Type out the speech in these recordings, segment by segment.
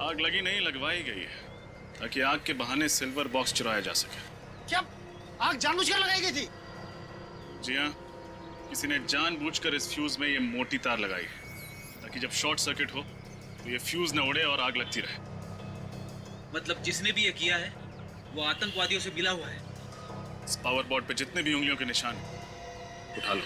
आग लगी नहीं, लगवाई गई है ताकि आग के बहाने सिल्वर बॉक्स चुराया जा सके। क्या आग जानबूझकर लगाई गई थी? जी हाँ, किसी ने जानबूझकर इस फ्यूज में ये मोटी तार लगाई है ताकि जब शॉर्ट सर्किट हो तो ये फ्यूज न उड़े और आग लगती रहे। मतलब जिसने भी ये किया है वो आतंकवादियों से मिला हुआ है। इस पावर बोर्ड पे जितने भी उंगलियों के निशान उठा लो।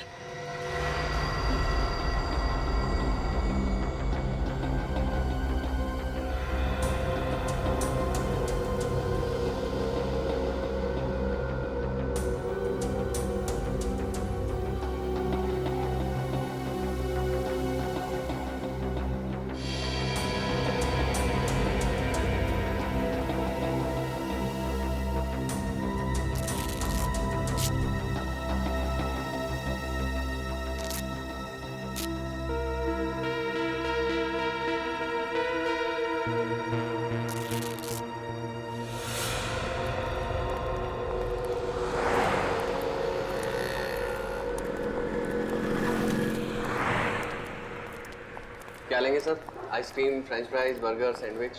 क्या लेंगे sir? Ice cream, French fries, burger, sandwich?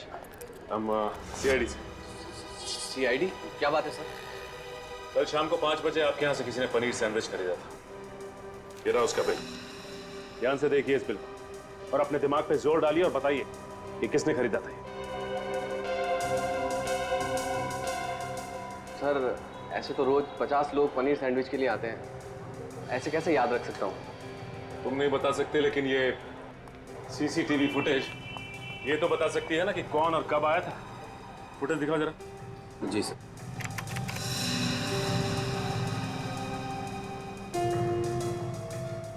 हम CID से। CID? क्या बात है सर? कल शाम को 5 बजे आपके यहाँ से किसी ने पनीर सैंडविच खरीदा था। ये रहा उसका बिल। ध्यान से देखिए इस बिल को और अपने दिमाग पे जोर डालिए और बताइए कि किसने खरीदा था। सर ऐसे तो रोज 50 लोग पनीर सैंडविच के लिए आते हैं, ऐसे कैसे याद रख सकता हूँ? तुम नहीं बता सकते, लेकिन ये CCTV फुटेज ये तो बता सकती है ना कि कौन और कब आया था। फुटेज दिखाओ जरा। जी सर।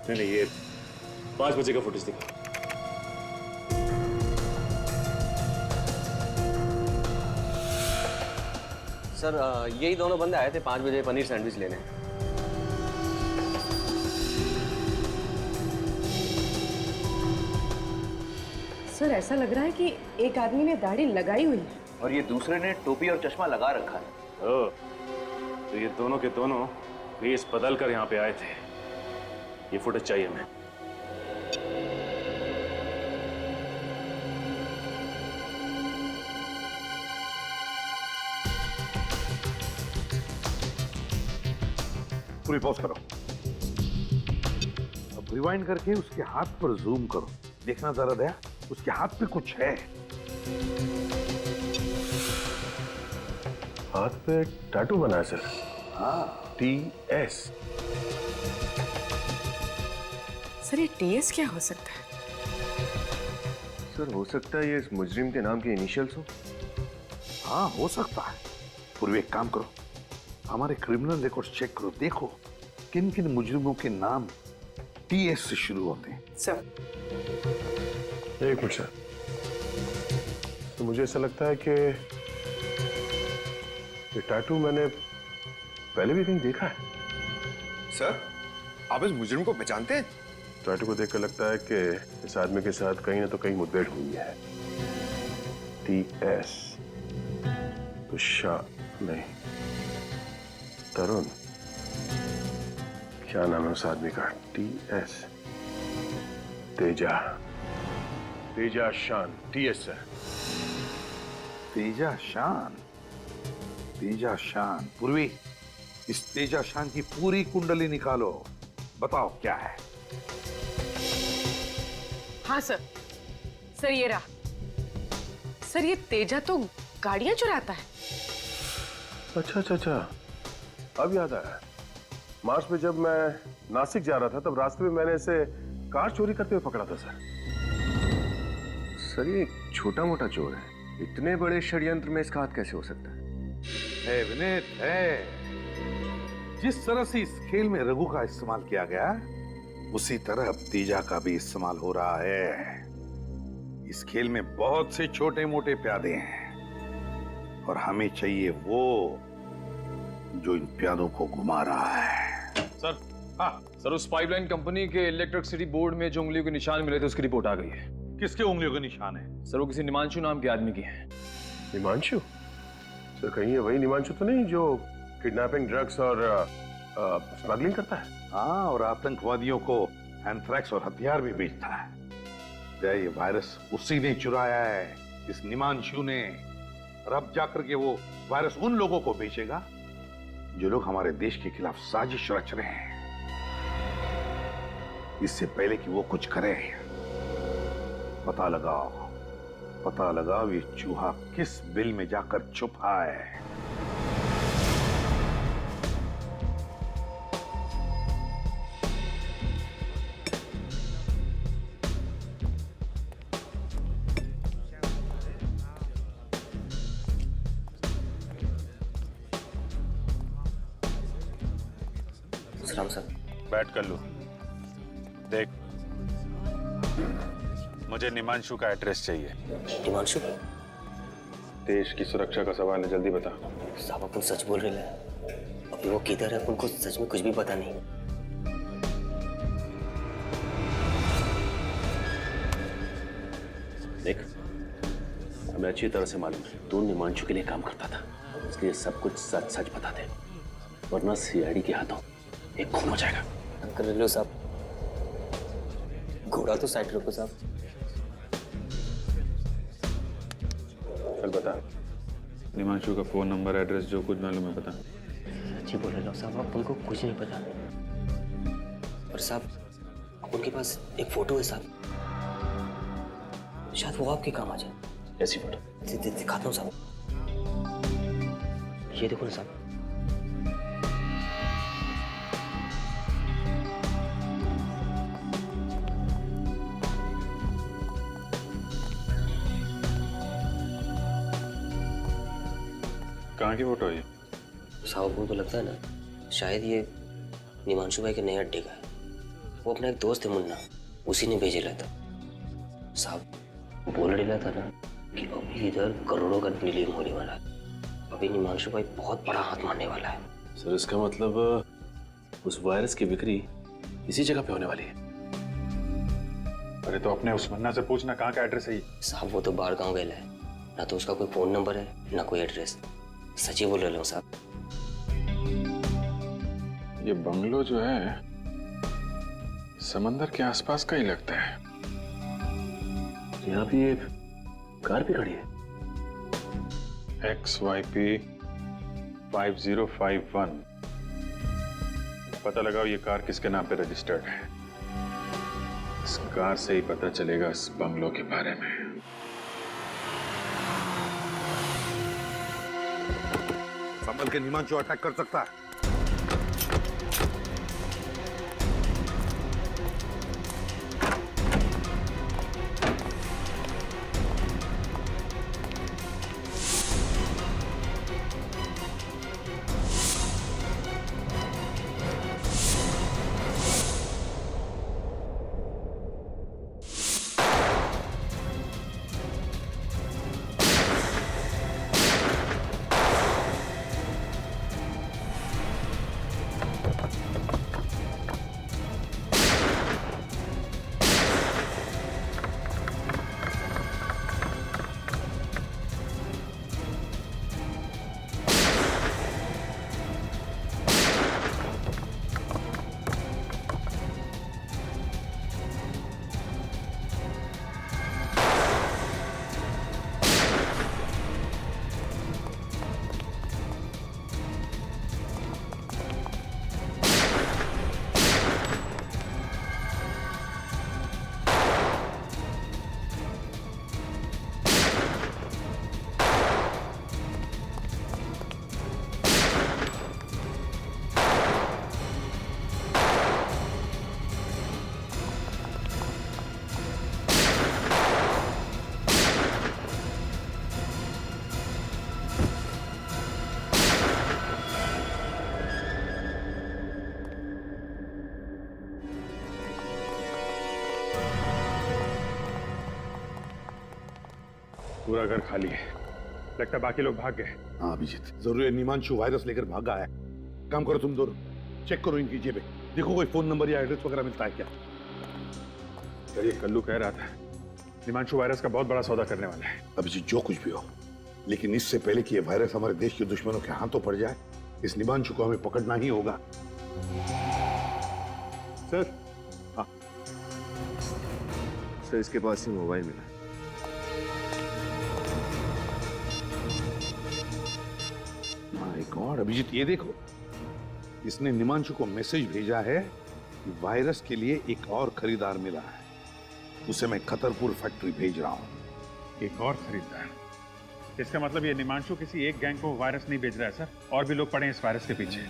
नहीं, ये 5 बजे का फुटेज दिखाओ। सर यही दोनों बंदे आए थे 5 बजे पनीर सैंडविच लेने। सर ऐसा लग रहा है कि एक आदमी ने दाढ़ी लगाई हुई है और ये दूसरे ने टोपी और चश्मा लगा रखा है। ओह, तो ये दोनों के दोनों भेस बदल कर यहाँ पे आए थे। ये फुटेज चाहिए हमें। पूरी पॉज करो। अब रिवाइंड करके उसके हाथ पर जूम करो। देखना जरा दया, उसके हाथ पे कुछ है। हाथ पे टैटू बना है सर। हाँ, TS। सर ये TS क्या हो सकता है? सर हो सकता है ये इस मुजरिम के नाम के इनिशियल्स हो। हाँ हो सकता है। पूर्व एक काम करो, हमारे क्रिमिनल रिकॉर्ड चेक करो, देखो किन किन मुजरिमों के नाम TS से शुरू होते हैं। सर एक मिनट सर, तो मुझे ऐसा लगता है कि ये टैटू मैंने पहले भी कहीं देखा है। सर आप इस मुजरिम को पहचानते हैं? टैटू को देखकर लगता है कि इस आदमी के साथ कहीं ना तो कहीं मुठभेड़ हुई है। TS तो नहीं, तरुण, क्या नाम है उस आदमी का? TS तेजा शान। TS है। तेजा शान, तेजा शान। पूर्वी, इस तेजा शान की पूरी कुंडली निकालो, बताओ क्या है। हाँ सर, सर ये रहा। सर ये तेजा तो गाड़ियां चुराता है। अच्छा, अब याद आया। मार्च में जब मैं नासिक जा रहा था तब रास्ते में मैंने इसे कार चोरी करते हुए पकड़ा था सर। सर ये छोटा मोटा चोर है, इतने बड़े षड्यंत्र में इसका हाथ कैसे हो सकता है? विनीत है, जिस तरह से इस खेल में रघु का इस्तेमाल किया गया उसी तरह अब तेजा का भी इस्तेमाल हो रहा है। इस खेल में बहुत से छोटे मोटे प्यादे हैं और हमें चाहिए वो जो इन प्यादों को घुमा रहा है। सर, हाँ सर उस पाइपलाइन कंपनी के इलेक्ट्रिसिटी बोर्ड में जो उंगलियों के निशान मिले थे उसकी रिपोर्ट आ गई है। किसके उंगलियों के निशान है? सर वो किसी निमांशु नाम के आदमी की है। निमांशु? सर कहीं ये वही निमांशु तो नहीं जो किडनैपिंग, ड्रग्स और स्मगलिंग करता है? हाँ, और आतंकवादियों को एंथ्रैक्स और हथियार भी बेचता है। क्या ये वायरस उसी ने चुराया है इस निमांशु ने और अब जाकर के वो वायरस उन लोगों को भेजेगा जो लोग हमारे देश के खिलाफ साजिश रच रहे हैं। इससे पहले कि वो कुछ करे, पता लगाओ ये चूहा किस बिल में जाकर छुपा है। सलाम सर। बैठ कर लो। देख, मुझे निमांशु का एड्रेस चाहिए। हिमांशु देश की सुरक्षा का सवाल है, जल्दी बता। साहब अपन सच बोल रहे हैं। अभी वो किधर है अपन को सच में कुछ भी पता नहीं। देख, हमें अच्छी तरह से मालूम है तू निमांशु के लिए काम करता था, इसलिए सब कुछ सच सच बता दे, वरना सीआईडी के हाथों एक खून हो जाएगा। अंकल लो साहब, घोड़ा तो साइड रखो साहब। चल बता, निमांशु का फोन नंबर, एड्रेस, जो कुछ मालूम है बता। जी बोल रहे हो साहब, अपन को कुछ नहीं पता। और साहब अपन के पास एक फोटो है साहब, शायद वो आपके काम आ जाए। ऐसी फोटो दिखाता हूँ साहब, ये देखो ना साहब। कहाँ की फोटो है ये? साहब उनको लगता है ना, शायद ये निमांशु भाई के नए अड्डे का है। वो अपना एक दोस्त है मुन्ना, उसी ने भेजे था। साहब बोल रहा था ना कि अभी इधर करोड़ों का डीलिंग होने वाला है। अभी निमांशु भाई बहुत बड़ा हाथ मारने वाला है। सर, इसका मतलब उस वायरस की बिक्री इसी जगह पे होने वाली है। अरे तो अपने उस मुन्ना से पूछना कहाँ का एड्रेस है ये। साहब वो तो बाहर गाँव गया है, ना तो उसका कोई फोन नंबर है ना कोई एड्रेस। सच ही बोल रहे हो साहब। ये बंगलो जो है समंदर के आसपास का ही लगता है। यहाँ पे ये कार भी खड़ी है। XYP 5051। पता लगाओ ये कार किसके नाम पे रजिस्टर्ड है। इस कार से ही पता चलेगा इस बंगलो के बारे में। संभल के, निमांशु अटैक कर सकता है। पूरा घर खाली है, लगता है बाकी लोग भाग गए। हाँ अभिजीत, जरूर है निमांशु वायरस लेकर भागा है। काम करो तुम दोनों, चेक करो इनकी जेबें, देखो कोई फोन नंबर या एड्रेस वगैरह मिलता है क्या। सर ये कल्लू कह रहा था निमांशु वायरस का बहुत बड़ा सौदा करने वाला है। अभिजीत जो कुछ भी हो, लेकिन इससे पहले कि ये वायरस हमारे देश के दुश्मनों के हाथों पड़ जाए, इस निमांशु को हमें पकड़ना ही होगा। सर, हाँ सर, इसके पास ही मोबाइल मिला। गॉड अभिजीत, ये देखो, इसने निमांशु को मैसेज भेजा है कि वायरस के लिए एक और खरीदार मिला है, उसे मैं खतरपुर फैक्ट्री भेज रहा हूं। एक और खरीदार? इसका मतलब ये निमांशु किसी एक गैंग को वायरस नहीं भेज रहा है सर, और भी लोग पड़े हैं इस वायरस के पीछे।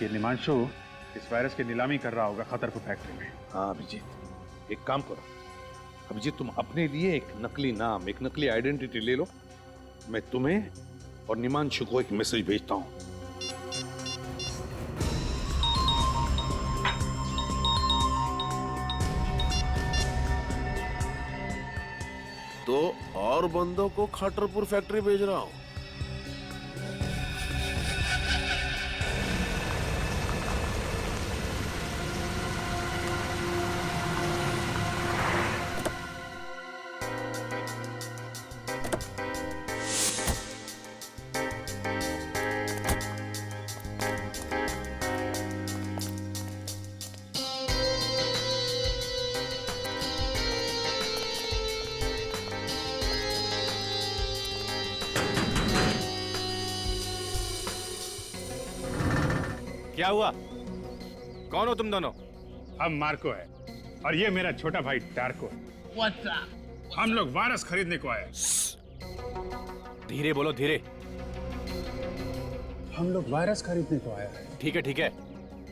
ये निमांशु इस वायरस की नीलामी कर रहा होगा खतरपुर फैक्ट्री में। हाँ अभिजीत, एक काम करो अभिजीत, तुम अपने लिए एक नकली नाम, एक नकली आइडेंटिटी ले लो, मैं तुम्हें और निमांशु को एक मैसेज भेजता हूं। तो और बंदों को खतरपुर फैक्ट्री भेज रहा हूं। क्या हुआ? कौन हो तुम दोनों? हम मार्को है और ये मेरा छोटा भाई टार्को है। हम लोग वायरस खरीदने को आए। धीरे बोलो, धीरे। हम लोग वायरस खरीदने को आए हैं। ठीक है ठीक है,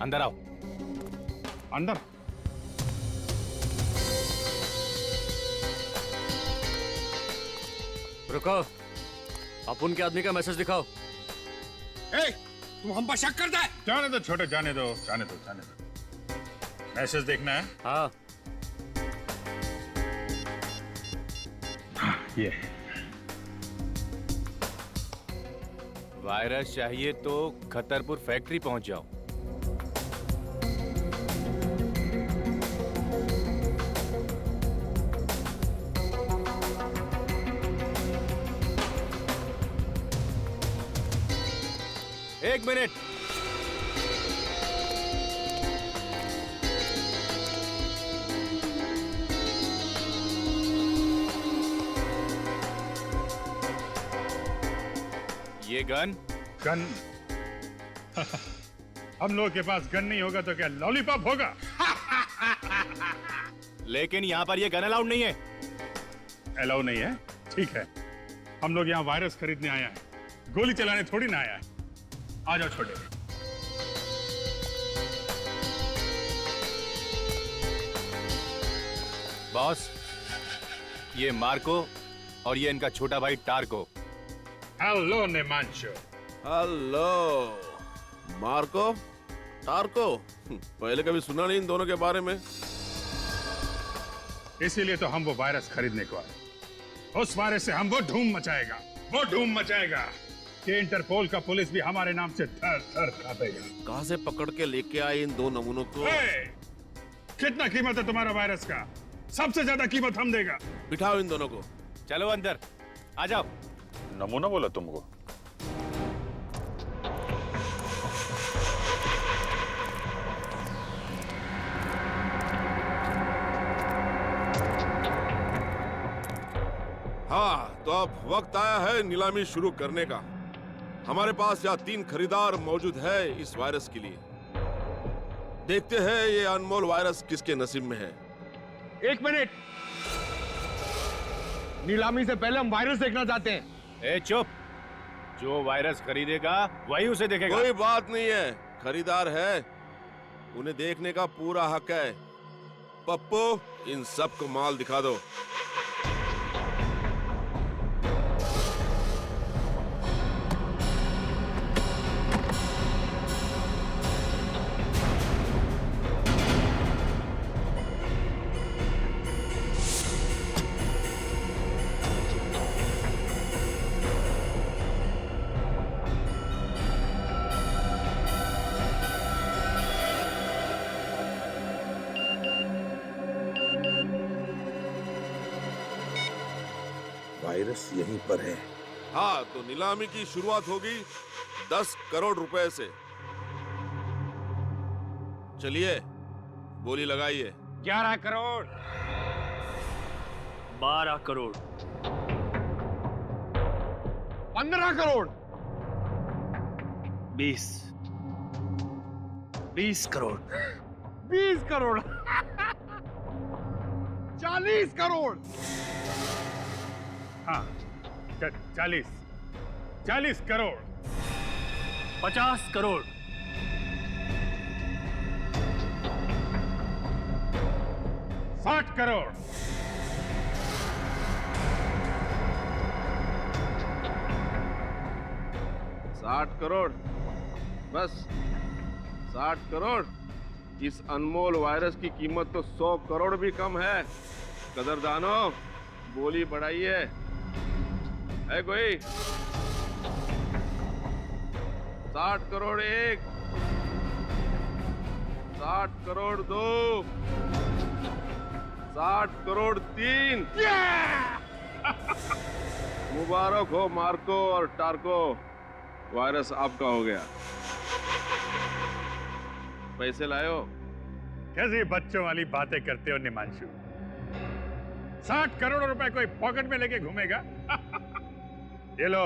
अंदर आओ। अंदर? रुको, अपुन के आदमी का मैसेज दिखाओ। तुम हम पर शक करता है? जाने दो छोटे, जाने दो, जाने दो, जाने दो। मैसेज देखना है? हाँ। ये वायरस चाहिए तो खतरपुर फैक्ट्री पहुंच जाओ। एक मिनट। ये गन? गन? हम लोगों के पास गन नहीं होगा तो क्या लॉलीपॉप होगा? लेकिन यहाँ पर ये गन अलाउड नहीं है। अलाउ नहीं है? ठीक है, हम लोग यहाँ वायरस खरीदने आया है, गोली चलाने थोड़ी ना आया है। आ जाओ छोटे। बॉस, ये मार्को और ये इनका छोटा भाई टार्को। हेलो निमांशु। हेलो मार्को, टार्को, पहले कभी सुना नहीं इन दोनों के बारे में। इसीलिए तो हम वो वायरस खरीदने को आए। उस वायरस से हम वो धूम मचाएगा, वो धूम मचाएगा कि इंटरपोल का पुलिस भी हमारे नाम से थर थर कांपेगा। कहां से पकड़ के लेके आए इन दो नमूनों को? कितना कीमत है तुम्हारा वायरस का? सबसे ज्यादा कीमत हम देगा। बिठाओ इन दोनों को। चलो अंदर, आ जाओ। नमूना बोला तुमको? हाँ, तो अब वक्त आया है नीलामी शुरू करने का। हमारे पास यहाँ 3 खरीदार मौजूद है इस वायरस के लिए। देखते हैं ये अनमोल वायरस किसके नसीब में है। एक मिनट, नीलामी से पहले हम वायरस देखना चाहते हैं। ए चुप, जो वायरस खरीदेगा वही उसे देखेगा। कोई बात नहीं है, खरीदार है, उन्हें देखने का पूरा हक है। पप्पू, इन सबको माल दिखा दो। वायरस यहीं पर है। हाँ, तो नीलामी की शुरुआत होगी 10 करोड़ रुपए से। चलिए, बोली लगाइए। 11 करोड़, 12 करोड़, 15 करोड़, 20 करोड़। 20 करोड़ 40 करोड़। हाँ 40 करोड़। 50 करोड़। 60 करोड़। 60 करोड़, बस 60 करोड़। इस अनमोल वायरस की कीमत तो 100 करोड़ भी कम है। कदरदानो, बोली बढ़ाइए। है कोई? 60 करोड़ एक, 60 करोड़ दो, 60 करोड़ तीन। मुबारक हो मार्को और टार्को, वायरस आपका हो गया। पैसे लायो? कैसी बच्चों वाली बातें करते हो निमांशु? 60 करोड़ रुपए कोई पॉकेट में लेके घूमेगा? ये लो,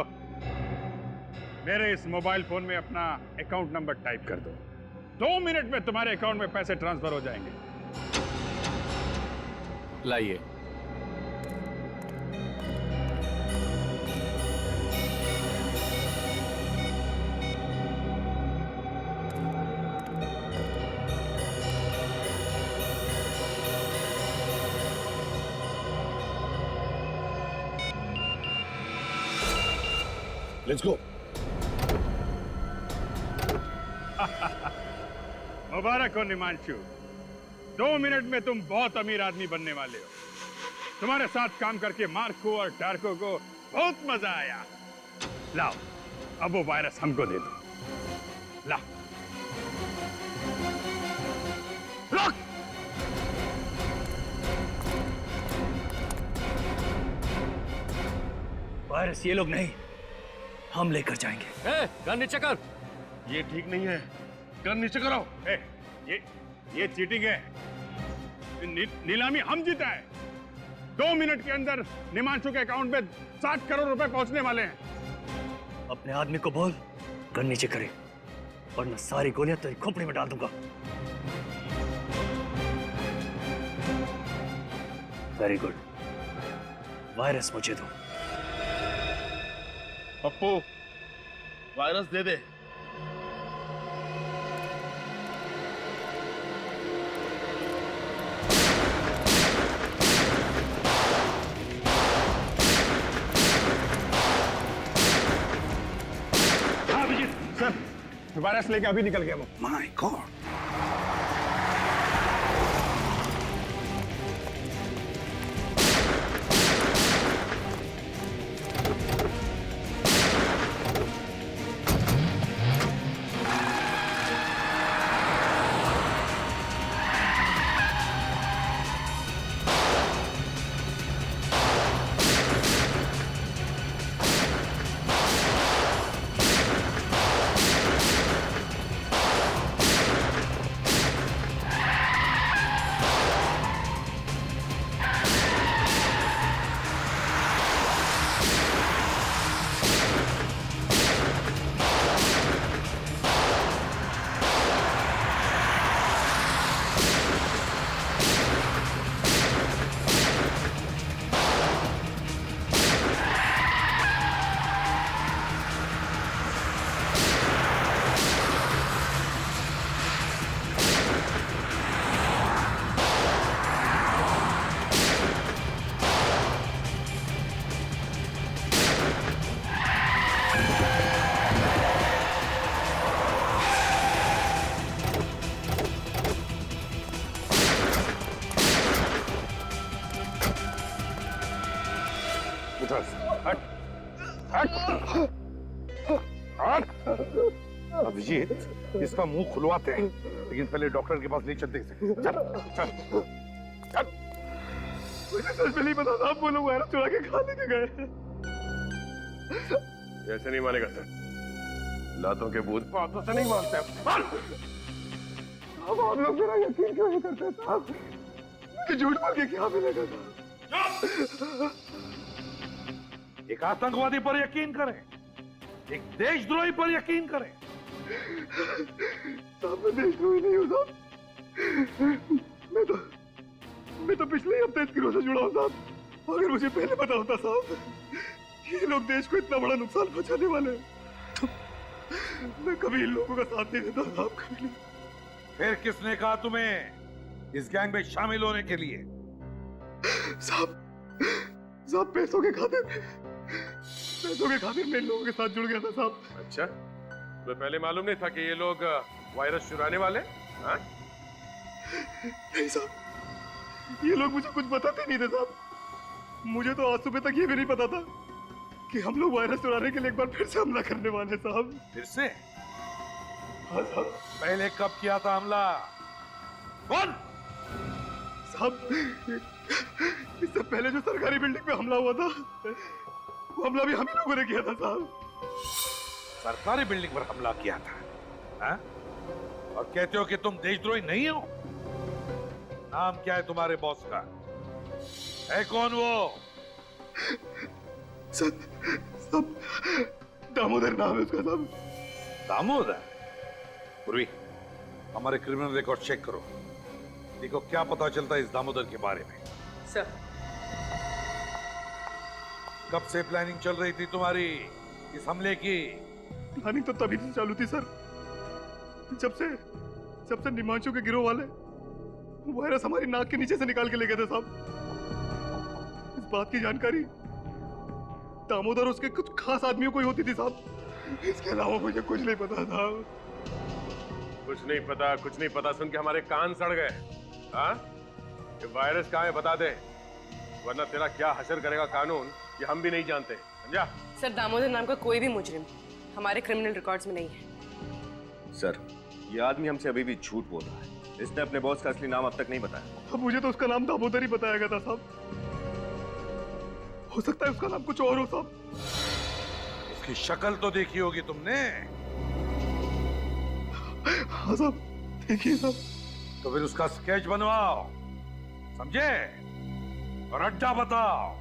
मेरे इस मोबाइल फोन में अपना अकाउंट नंबर टाइप कर दो। 2 मिनट में तुम्हारे अकाउंट में पैसे ट्रांसफर हो जाएंगे। लाइए। Let's go. मुबारक हो निमांशु, 2 मिनट में तुम बहुत अमीर आदमी बनने वाले हो। तुम्हारे साथ काम करके मार्को और टार्को को बहुत मजा आया। लाओ, अब वो वायरस हमको दे दो। ला। रख। वायरस ये लोग नहीं, हम लेकर जाएंगे। गन नीचे कर। ये ठीक नहीं है, गन नीचे करो। ये चीटिंग है। नीलामी हम जीता है। 2 मिनट के अंदर निमांशु के अकाउंट में 60 करोड़ रुपए पहुंचने वाले हैं। अपने आदमी को बोल गन नीचे करे, वरना सारी गोलियां तेरी खोपड़ी में डाल दूंगा। वेरी गुड, वायरस मुझे दो। पप्पू, वायरस दे दे। हाँ अभिजीत सर, वायरस लेके अभी निकल गया वो। My God. अभिजीत, इसका मुंह खुलवाते हैं, लेकिन पहले डॉक्टर के पास ले चलते हैं। चल चल चल। मुझे सच में नहीं पता था, आप वो लोग वायरस चुरा के खा लेके गए। ऐसे नहीं मानेगा सर, लातों के भूत बातों से नहीं मानते। अब आप लोग मेरा यकीन क्यों नहीं करते साहब? मुझे झूठ बोल के क्या मिलेगा साहब? एक आतंकवादी पर यकीन करें, एक देशद्रोही पर यकीन करें, साहब मैं देशद्रोही नहीं हूँ साहब। मैं तो पिछले हफ्ते इस गिरोह से जुड़ा हूँ साहब। अगर मुझे पहले पता होता साहब ये लोग देश को इतना बड़ा नुकसान पहुंचाने वाले हैं तो मैं कभी इन लोगों का साथ नहीं देता साहब, कभी नहीं। फिर किसने कहा तुम्हें इस गैंग में शामिल होने के लिए? साहब पैसों के खातिर मैं इन लोगों के साथ जुड़ गया था साहब। अच्छा, तो पहले मालूम नहीं था कि ये लोग वायरस चुराने वाले? हाँ? नहीं साहब, ये लोग मुझे कुछ बताते नहीं थे साहब। मुझे तो आज सुबह तक ये भी नहीं पता था कि हम लोग वायरस चुराने के लिए एक बार फिर से हमला करने वाले हैं साहब। फिर से? हाँ साहब। पहले कब किया था हमला? कौन? साहब इससे पहले जो सरकारी बिल्डिंग पे हमला हुआ था वो हमला भी हम ही लोगों ने किया था साहब। सरकारी बिल्डिंग पर हमला किया था? हाँ? और कहते हो कि तुम देशद्रोही नहीं हो? नाम क्या है तुम्हारे बॉस का? है कौन वो? सब दामोदर नाम है उसका साहब। दामोदर? पूर्वी, हमारे क्रिमिनल रिकॉर्ड चेक करो, देखो क्या पता चलता है इस दामोदर के बारे में। सर कब से प्लानिंग चल रही थी तुम्हारी इस हमले की? प्लानिंग तो तभी से चालू थी सर जब से निमांशु के गिरोह वाले वायरस हमारी नाक के नीचे से निकाल के ले गए थे साहब। इस बात की जानकारी दामोदर उसके कुछ खास आदमियों को ही होती थी साहब। इसके अलावा मुझे कुछ नहीं पता था। कुछ नहीं पता सुन के हमारे कान सड़ गए। हाँ? ये वायरस कहाँ है बता दे, वरना तेरा क्या हशर करेगा कानून ये हम भी नहीं जानते, समझा? सर दामोदर नाम का कोई भी मुजरिम हमारे क्रिमिनल रिकॉर्ड्स में नहीं है। सर ये आदमी हमसे अभी भी झूठ बोल रहा है। इसने अपने बॉस का असली नाम अब तक नहीं बताया। अब मुझे तो उसका नाम दामोदर ही बताया गया था साहब। हो सकता है उसका नाम कुछ और हो साहब। उसकी शक्ल तो देखी होगी तुमने? हाँ साहब देखिए साहब। तो फिर उसका स्केच बनवाओ, समझे? और अड्डा बताओ।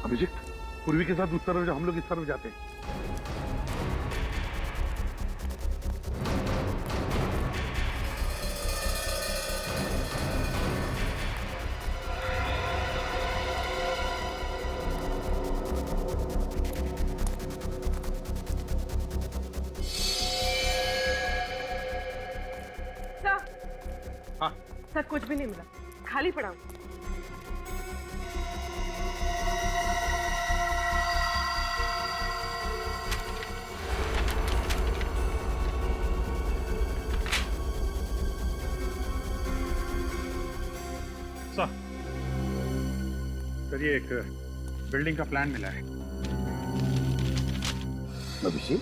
अभिजीत, पूर्वी के साथ उस तरफ हम लोग इस तरफ जाते हैं। सर कुछ भी नहीं मिला, खाली पड़ा हूं। सर ये एक बिल्डिंग का प्लान मिला है। अभिषेक,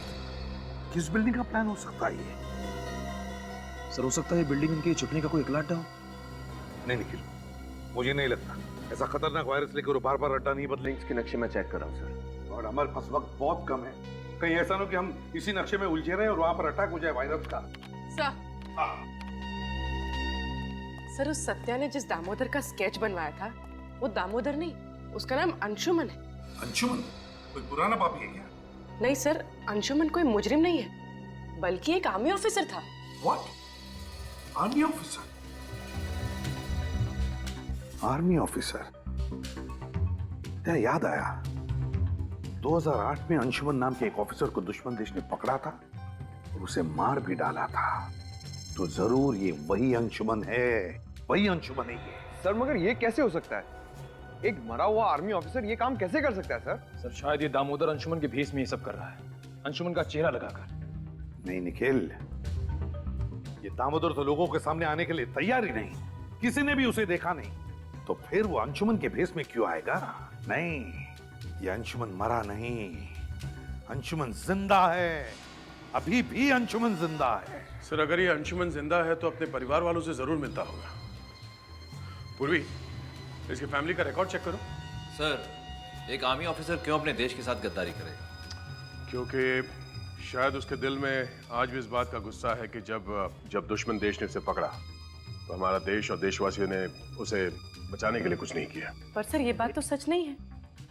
किस बिल्डिंग का प्लान हो सकता है ये? सर हो सकता है बिल्डिंग इनके छुपने का कोई इकलाट हो। नहीं निखिल, मुझे नहीं लगता ऐसा खतरनाक वायरस लेकर बार बार अड्डा नहीं बदलेंगे। इसके नक्शे में चेक कर रहा हूँ सर, और हमारे पास वक्त बहुत कम है। कहीं ऐसा ना हो कि हम इसी नक्शे में उलझे रहे और वहां पर अटैक हो जाए वायरस का। सर उस सत्या ने जिस दामोदर का स्केच बनवाया था वो दामोदर नहीं, उसका नाम अंशुमन है। अंशुमन कोई पुराना पापी है क्या? नहीं सर, अंशुमन कोई मुजरिम नहीं है, बल्कि एक आर्मी ऑफिसर था। What? Army officer? Army officer? क्या याद आया, 2008 में अंशुमन नाम के एक ऑफिसर को दुश्मन देश ने पकड़ा था और उसे मार भी डाला था। तो जरूर ये वही अंशुमन है, वही अंशुमन है ये। सर मगर ये कैसे हो सकता है? एक मरा हुआ आर्मी ऑफिसर ये काम कैसे कर सकता है सर? सर शायद ये दामोदर अंशुमन के भेष में ये सब कर रहा है, अंशुमन का चेहरा लगाकर। नहीं निखिल, ये दामोदर तो लोगों के सामने आने के लिए तैयार ही नहीं, किसी ने भी उसे देखा नहीं, तो फिर वो अंशुमन के भेष में क्यों आएगा? नहीं, ये अंशुमन मरा नहीं, अंशुमन जिंदा है, अभी भी अंशुमन जिंदा है। सर अगर ये अंशुमन जिंदा है तो अपने परिवार वालों से जरूर मिलता होगा। पूर्वी, इसकी फैमिली का रिकॉर्ड चेक करो। सर एक आर्मी ऑफिसर क्यों अपने देश के साथ गद्दारी करेगा? क्योंकि शायद उसके दिल में आज भी इस बात का गुस्सा है कि जब दुश्मन देश ने उसे पकड़ा तो हमारा देश और देशवासियों ने उसे बचाने के लिए कुछ नहीं किया। पर सर ये बात तो सच नहीं है,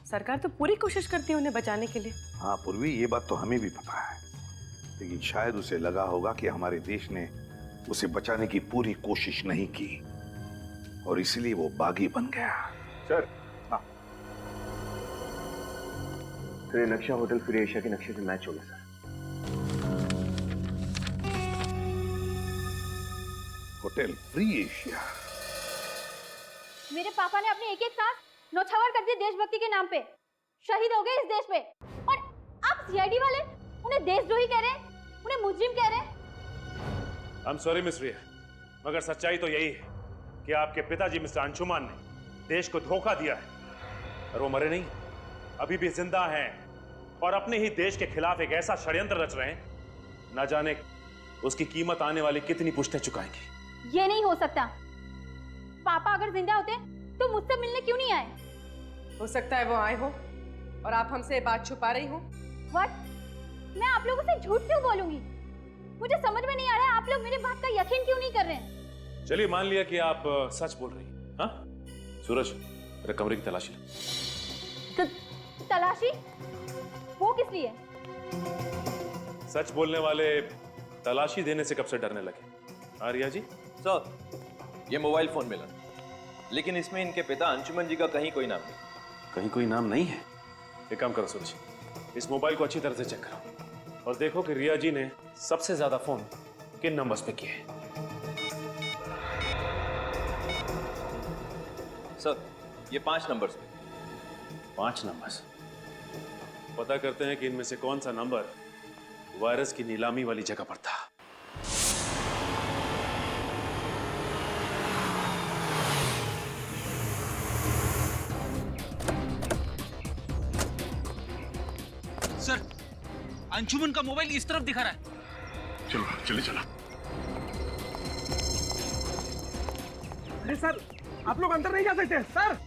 सरकार तो पूरी कोशिश करती है उन्हें बचाने के लिए। हाँ पूर्वी, ये बात तो हमें भी पता है, लेकिन शायद उसे लगा होगा कि हमारे देश ने उसे बचाने की पूरी कोशिश नहीं की और इसलिए वो बागी बन गया। सर, हाँ सर, ये नक्शा होटल फ्री एशिया के नक्शे से मैच हो गया सर। Hotel free Asia. मेरे पापा ने अपने एक एक सांस नौछावर कर दिए देशभक्ति के नाम पे, शहीद हो गए इस देश पे, और अब सीआईडी वाले उन्हें देशद्रोही कह रहे हैं, उन्हें मुजरिम कह रहे हैं। I'm sorry मिस रिया, मगर सच्चाई तो यही है कि आपके पिताजी मिस्टर अंशुमान ने देश को धोखा दिया है और वो मरे नहीं, अभी भी जिंदा हैं और अपने ही देश के खिलाफ एक ऐसा षड्यंत्र रच रहे हैं, न जाने उसकी कीमत आने वाली कितनी पुश्तें चुकाएंगी। ये नहीं हो सकता। पापा अगर जिंदा होते तो मुझसे मिलने क्यों नहीं आए? हो सकता है वो आए हो और आप हमसे ये बात छुपा रही हो। What? मैं आप लोगों से झूठ क्यों बोलूंगी? मुझे समझ में नहीं आ रहा है आप लोग मेरी बात का यकीन क्यों नहीं कर रहे हैं? चलिए मान लिया कि आप सच बोल रही हैं। हाँ सूरज, मेरे कमरे की तलाशी लो। तलाशी? वो किस लिए? सच बोलने वाले तलाशी देने से कब से डरने लगे? आर्या जी सर, ये मोबाइल फोन मिला, लेकिन इसमें इनके पिता अंशुमन जी का कहीं कोई नाम नहीं। कहीं कोई नाम नहीं है? एक काम करो सूरज, इस मोबाइल को अच्छी तरह से चेक करो और देखो कि रिया जी ने सबसे ज्यादा फोन किन नंबर्स पे किए हैं। सर, ये 5 नंबर्स पे। 5 नंबर्स? पता करते हैं कि इनमें से कौन सा नंबर वायरस की नीलामी वाली जगह पर था। सर, अंशुमन का मोबाइल इस तरफ दिखा रहा है। चलो चलिए चलो। अरे सर, आप लोग अंदर नहीं जा सकते सर।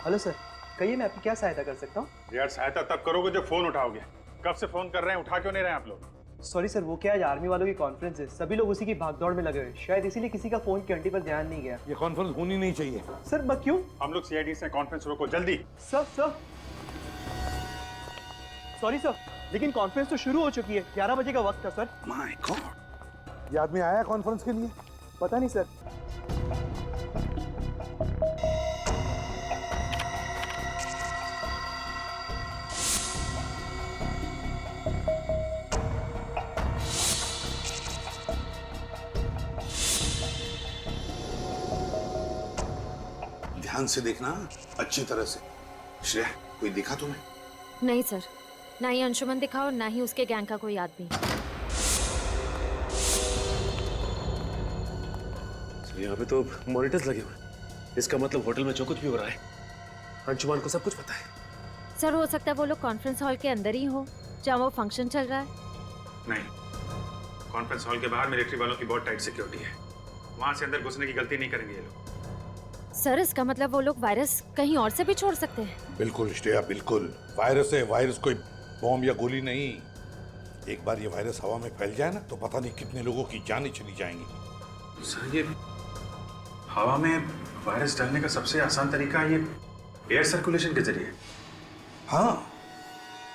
हेलो सर, कहिए मैं आपकी क्या सहायता कर सकता हूँ? यार सहायता तब करोगे जब फोन उठाओगे। कब से फोन कर रहे हैं, उठा क्यों नहीं रहे आप लोग? सॉरी सर, वो क्या है, आर्मी वालों की कॉन्फ्रेंस है, सभी लोग उसी की भागदौड़ में लगे हुए, शायद इसीलिए किसी का फोन की घंटी पर ध्यान नहीं गया। ये कॉन्फ्रेंस होनी नहीं चाहिए। सर बस क्यों? हम लोग सीआईडी से कॉन्फ्रेंस रोको जल्दी। सर सॉरी सर, लेकिन कॉन्फ्रेंस तो शुरू हो चुकी है, 11 बजे का वक्त था सर। माय गॉड, ये आदमी आया कॉन्फ्रेंस के लिए? पता नहीं सर। ध्यान से देखना, अच्छी तरह से। श्रेया, कोई दिखा तुम्हें? नहीं सर, ना ही अंशुमन दिखा और ना ही उसके गैंग का कोई आदमी। यहाँ पे तो मॉनिटर्स लगे हुए हैं, इसका मतलब होटल में जो कुछ भी हो रहा है अंशुमान को सब कुछ पता है। सर हो सकता है वो लोग कॉन्फ्रेंस हॉल के अंदर ही हो जहाँ वो फंक्शन चल रहा है। नहीं, कॉन्फ्रेंस हॉल के बाहर मिलिट्री वालों की बहुत टाइट सिक्योरिटी है, वहां से अंदर घुसने की गलती नहीं करेंगे ये लोग। सर इसका मतलब वो लोग वायरस कहीं और से भी छोड़ सकते हैं। बिल्कुल श्रेया, बिल्कुल। वायरस है, वायरस कोई बॉम्ब या गोली नहीं। एक बार ये वायरस हवा में फैल जाए ना तो पता नहीं कितने लोगों की जानें चली जाएंगी। सर, ये हवा में वायरस डालने का सबसे आसान तरीका ये एयर सर्कुलेशन के जरिए। हाँ,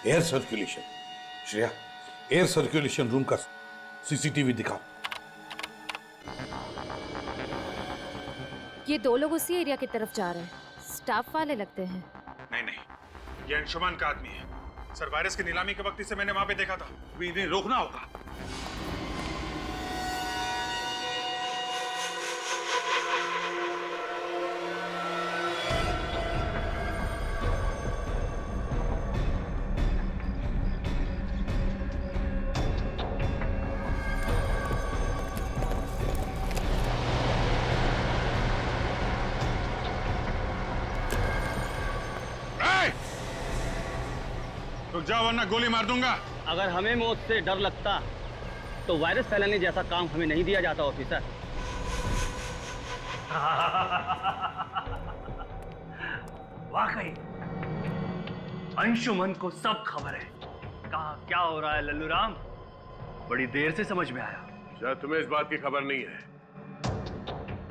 air circulation. Shreya, air circulation room का सीसीटीवी दिखाओ। ये 2 लोग उसी एरिया की तरफ जा रहे हैं, स्टाफ वाले लगते हैं। नहीं, ये अंशुमान का आदमी है। सर, वायरस की नीलामी के वक्त इसे मैंने वहां पे देखा था, अभी इन्हें रोकना होगा। रुक जाओ वरना गोली मार दूंगा। अगर हमें मौत से डर लगता तो वायरस फैलाने जैसा काम हमें नहीं दिया जाता ऑफिसर। वाकई अंशुमन को सब खबर है, कहा क्या हो रहा है लल्लू राम, बड़ी देर से समझ में आया। शायद तुम्हें इस बात की खबर नहीं है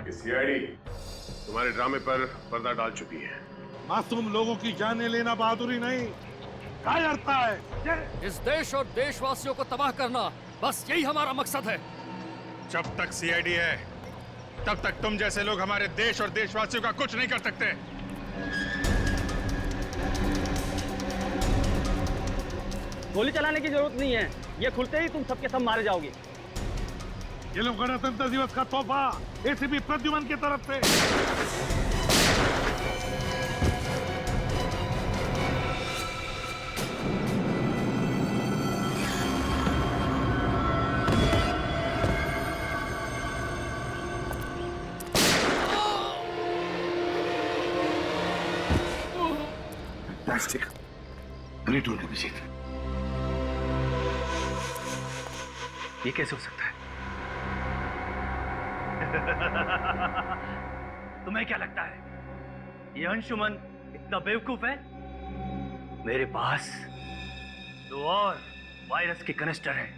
कि सीआईडी तुम्हारे ड्रामे पर पर्दा डाल चुकी है। मासूम लोगों की जानें लेना बहादुरी नहीं, कायरता है। इस देश और देशवासियों को तबाह करना, बस यही हमारा मकसद है। जब तक सीआईडी है तब तक तुम जैसे लोग हमारे देश और देशवासियों का कुछ नहीं कर सकते। गोली चलाने की जरूरत नहीं है, ये खुलते ही तुम सबके सब मारे जाओगे। ये लोग गणतंत्र दिवस का तोहफा एसीपी प्रद्युमन की तरफ से। प्लास्टिक ग्रेट होने की चीज। ये कैसे हो सकता है? तुम्हें क्या लगता है ये अंशुमन इतना बेवकूफ है? मेरे पास 2 और वायरस के कनिस्टर हैं।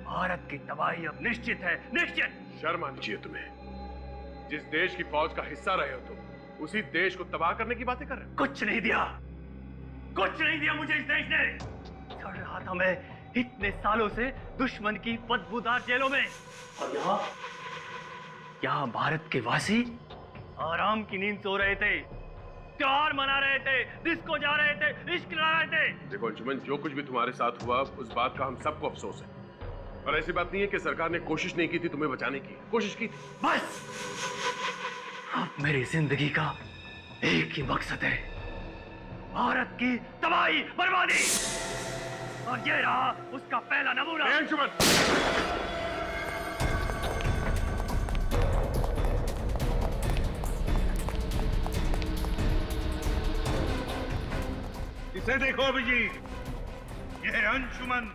भारत की तबाही अब निश्चित है, निश्चित। शर्म आनी चाहिए तुम्हें। जिस देश की फौज का हिस्सा रहे हो तुम, उसी देश को तबाह करने की बातें कर रहे हो। कुछ नहीं दिया, कुछ नहीं दिया मुझे इस देश ने। चढ़ रहा था मैं इतने सालों से दुश्मन की बदबूदार जेलों में, और यहाँ भारत के वासी आराम की नींद सो रहे थे, त्योहार मना रहे थे, डिस्को जा रहे थे, इश्क ला रहे थे। देखो अंशुमन, जो कुछ भी तुम्हारे साथ हुआ उस बात का हम सबको अफसोस है। और ऐसी बात नहीं है कि सरकार ने कोशिश नहीं की थी तुम्हें बचाने की, कोशिश की थी। बस अब मेरी जिंदगी का एक ही मकसद है, भारत की तबाही, बर्बादी। और ये रहा उसका पहला नमूना। अंशुमन, इसे देखो अभिजीत, यह अंशुमन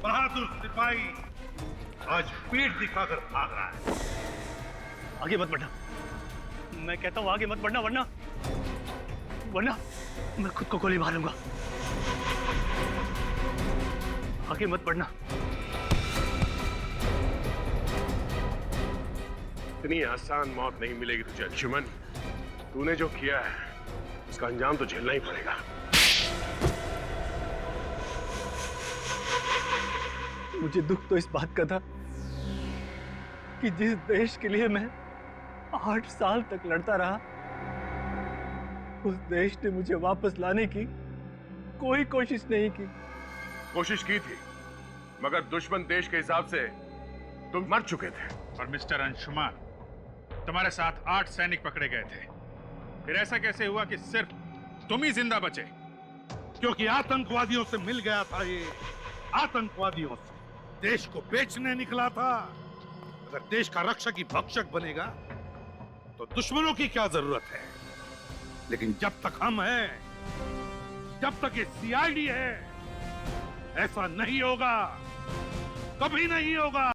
बहादुर सिपाही आज पीठ दिखाकर भाग रहा है। आगे मत बढ़ना, मैं कहता हूं आगे मत बढ़ना, वरना मैं खुद को गोली मारूंगा। आगे मत बढ़ना। इतनी आसान मौत नहीं मिलेगी तुझे अंशुमन। तूने जो किया है उसका अंजाम तो झेलना ही पड़ेगा। मुझे दुख तो इस बात का था कि जिस देश के लिए मैं 8 साल तक लड़ता रहा, उस देश ने मुझे वापस लाने की कोई कोशिश नहीं की। कोशिश की थी, मगर दुश्मन देश के हिसाब से तुम मर चुके थे। और मिस्टर अंशुमान, तुम्हारे साथ 8 सैनिक पकड़े गए थे, फिर ऐसा कैसे हुआ कि सिर्फ तुम ही जिंदा बचे? क्योंकि आतंकवादियों से मिल गया था। ये आतंकवादियों से देश को बेचने निकला था। अगर देश का रक्षक ही भक्षक बनेगा तो दुश्मनों की क्या जरूरत है। लेकिन जब तक हम हैं, जब तक ये सीआईडी है, ऐसा नहीं होगा, कभी नहीं होगा।